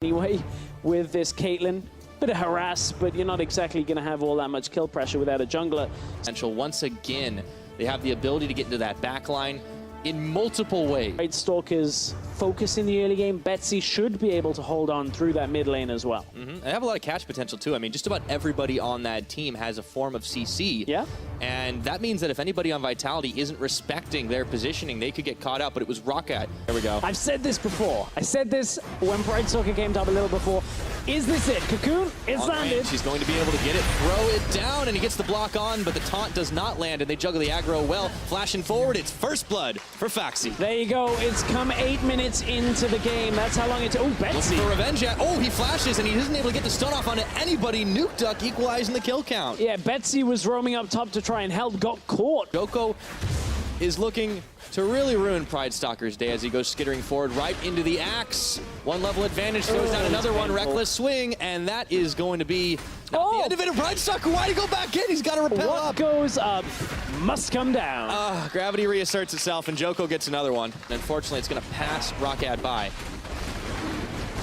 Anyway, with this Caitlyn, bit of harass, but you're not exactly going to have all that much kill pressure without a jungler. Potential once again, they have the ability to get into that back line in multiple ways. Right, Stalker's focus in the early game. Betsy should be able to hold on through that mid lane as well. They have a lot of catch potential too. I mean, just about everybody on that team has a form of CC. Yeah. And that means that if anybody on Vitality isn't respecting their positioning, they could get caught out, but it was Roccat. There we go. I've said this before. I said this when Pride Stalker came up a little before. Is this it? Cocoon, it's landed. She's going to be able to get it, throw it down, and he gets the block on, but the taunt does not land, and they juggle the aggro well. Flashing forward, it's first blood for Foxy. There you go. It's come 8 minutes into the game. That's how long it took. Oh, Betsy. Looking for revenge. Oh, he flashes, and he isn't able to get the stun off onto anybody. Nuke Duck equalizing the kill count. Yeah, Betsy was roaming up top to try and help, got caught. Joko is looking to really ruin Pride Stalker's day as he goes skittering forward right into the axe. One level advantage, throws down another one, reckless swing, and that is going to be the end of it. And Pride Stalker, why did he go back in? He's got to repel up. What goes up must come down. Gravity reasserts itself, and Joko gets another one. And unfortunately, it's going to pass Roccat by.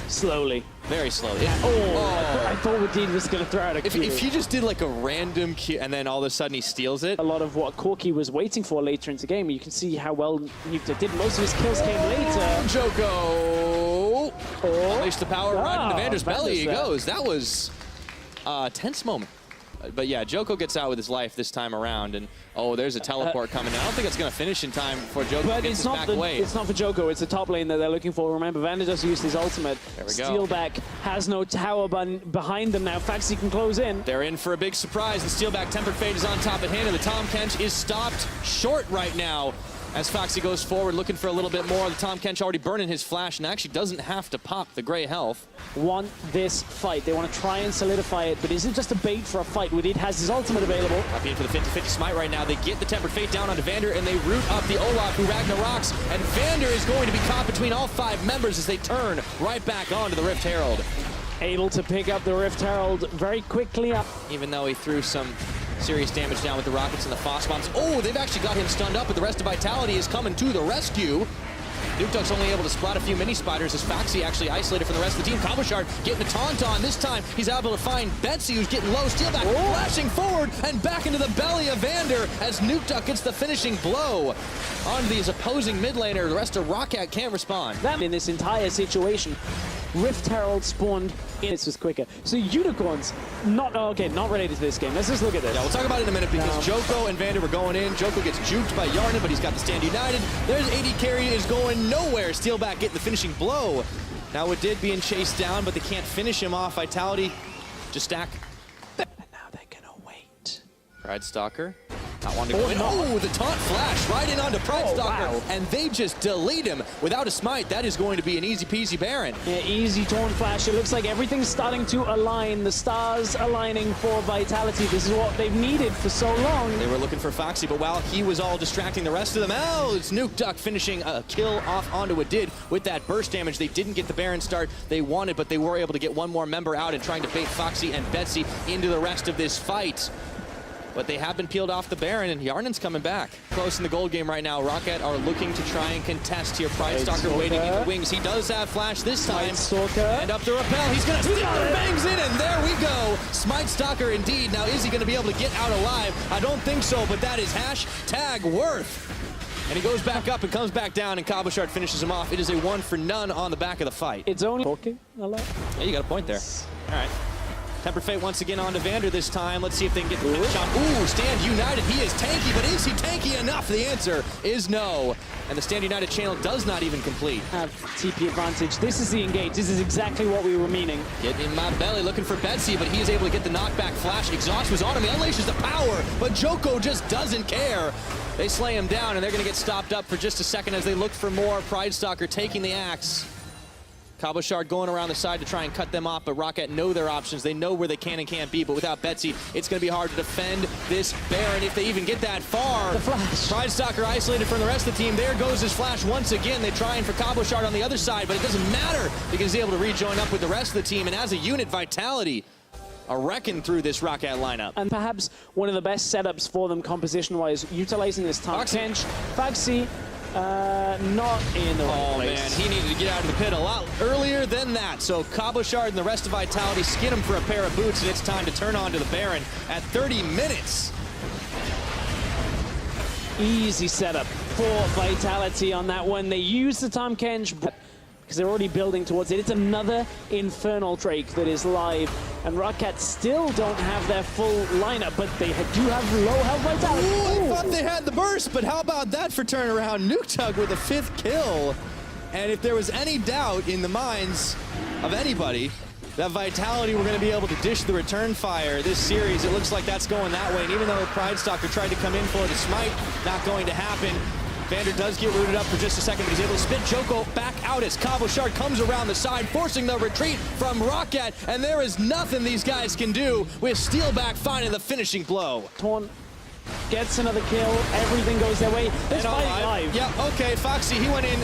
Slowly. Very slowly. I thought Wadid was going to throw out a Q. If he just did like a random Q and then all of a sudden he steals it. A lot of what Corky was waiting for later into the game. You can see how well Nuke did. Most of his kills came later. Joko! Unleash the power right into Vander's belly. He goes. That was a tense moment. But yeah, Joko gets out with his life this time around, and there's a teleport coming. I don't think it's going to finish in time before Joko gets his back away. It's not for Joko, it's the top lane that they're looking for. Remember, Vander just used his ultimate. There we go. Steelback has no tower behind them now. Foxy can close in. They're in for a big surprise. The Steelback Tempered Fate is on top at hand, and the Tahm Kench is stopped short right now. As Foxy goes forward, looking for a little bit more. The Tahm Kench already burning his flash and actually doesn't have to pop the gray health. Want this fight. They want to try and solidify it, but is it just a bait for a fight? Wadid has his ultimate available. Up in for the 50-50 smite right now. They get the Tempered Fate down onto Vander, and they root up the Olaf, who Ragnaroks. And Vander is going to be caught between all 5 members as they turn right back onto the Rift Herald. Able to pick up the Rift Herald very quickly. Even though he threw some serious damage down with the rockets and the Foss bombs. They've actually got him stunned up, but the rest of Vitality is coming to the rescue. Nuke Duck's only able to spot a few mini spiders as Foxy actually isolated from the rest of the team. Cabochard getting a taunt on. This time he's able to find Betsy, who's getting low. Steelback flashing forward and back into the belly of Vander as Nuke Duck gets the finishing blow onto his opposing mid laner. The rest of Roccat can't respond. In this entire situation, Rift Herald spawned in. This was quicker. So Unicorns, not related to this game. Let's just look at this. Yeah, we'll talk about it in a minute because Joko and Vander were going in. Joko gets juked by Yarnan, but he's got the stand united. There's AD carry is going nowhere. Steelback getting the finishing blow. Now Wadid being chased down, but they can't finish him off. Vitality just stack. And now they're gonna wait. Pride Stalker. Not wanting to go in. The taunt flash right in onto Pride Stalker, and they just delete him without a smite. That is going to be an easy peasy Baron. Yeah, easy taunt flash. It looks like everything's starting to align. The stars aligning for Vitality. This is what they've needed for so long. They were looking for Foxy, but while he was all distracting the rest of them, it's Nuke Duck finishing a kill off onto Wadid with that burst damage. They didn't get the Baron start they wanted, but they were able to get one more member out and trying to bait Foxy and Betsy into the rest of this fight. But they have been peeled off the Baron, and Yarnan's coming back. Close in the gold game right now. Roccat are looking to try and contest here. Pride Stalker waiting in the wings. He does have flash this time. And up the rappel. He's going to stick the bangs in, and there we go. Smite Stalker indeed. Now, is he going to be able to get out alive? I don't think so, but that is #worth. And he goes back up and comes back down, and Cabochard finishes him off. It is a 1-for-none on the back of the fight. It's only Yeah, you got a point there. All right. Tempered Fate once again onto Vander this time. Let's see if they can get the finish on. Stand United. He is tanky, but is he tanky enough? The answer is no. And the Stand United channel does not even complete. Have TP advantage. This is the engage. This is exactly what we were meaning. Getting in my belly, looking for Betsy, but he is able to get the knockback flash. Exhaust was on him. He unleashes the power, but Joko just doesn't care. They slay him down, and they're going to get stopped up for just a second as they look for more. Pride Stalker taking the axe. Cabochard going around the side to try and cut them off, but Roccat know their options. They know where they can and can't be, but without Betsy, it's going to be hard to defend this Baron if they even get that far. The flash. Pride Stalker isolated from the rest of the team. There goes his flash once again. They're trying for Cabochard on the other side, but it doesn't matter because he's able to rejoin up with the rest of the team, and as a unit, Vitality are wrecking through this Roccat lineup. And perhaps one of the best setups for them composition-wise, utilizing this Tahm Kench. Foxy Not in the right place. Man, he needed to get out of the pit a lot earlier than that. So Cabochard and the rest of Vitality skin him for a pair of boots, and it's time to turn on to the Baron at 30 minutes. Easy setup for Vitality on that one. They use the Tom Kench because they're already building towards it. It's another Infernal Drake that is live, and Roccat still don't have their full lineup, but they do have low health Vitality. Ooh, I thought they had the burst, but how about that for turnaround? Nukedug with a 5th kill. And if there was any doubt in the minds of anybody that Vitality were going to be able to dish the return fire this series, it looks like that's going that way. And even though Pridestalker tried to come in for the smite, not going to happen. Vander does get rooted up for just a second, but he's able to spin Joko back out as Cabochard comes around the side, forcing the retreat from Roccat, and there is nothing these guys can do with Steelback finding the finishing blow. Torn gets another kill, everything goes their way. This fight live. Yeah, okay, Foxy, he went in.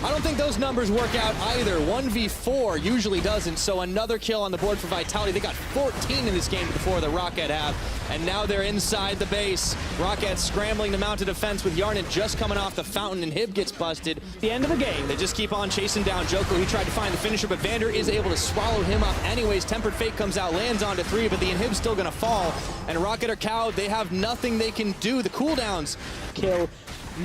I don't think those numbers work out either. 1v4 usually doesn't, so another kill on the board for Vitality. They got 14 in this game before the Roccat have, and now they're inside the base. Roccat scrambling to mount a defense with Yarnit just coming off the fountain, and Hib gets busted. The end of the game. They just keep on chasing down Joko. He tried to find the finisher, but Vander is able to swallow him up anyways. Tempered Fate comes out, lands onto 3, but the inhib's still gonna fall. And Roccat are cowed. They have nothing they can do. The cooldowns. Kill.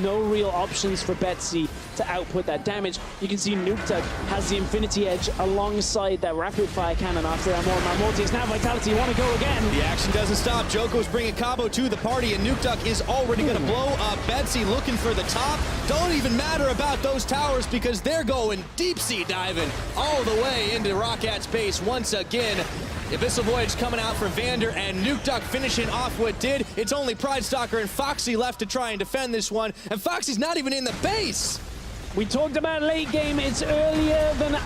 No real options for Betsy to output that damage. You can see Nukedug has the Infinity Edge alongside that rapid fire cannon after that more Mortis. Now Vitality want to go again. The action doesn't stop. Joko's bringing Cabo to the party, and Nukedug is already going to blow up Betsy, looking for the top. Don't even matter about those towers because they're going deep sea diving all the way into Rockat's base once again. Abyssal Voyage coming out for Vander, and Nukedug finishing off what did. It's only Pridestalker and Foxy left to try and defend this one, and Foxy's not even in the base. We talked about late game. It's earlier than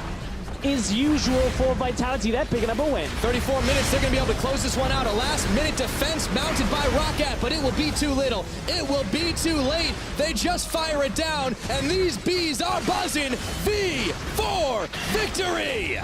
is usual for Vitality. They're picking up a win. 34 minutes, they're going to be able to close this one out. A last-minute defense mounted by Roccat, but it will be too little. It will be too late. They just fire it down, and these bees are buzzing. V4 victory!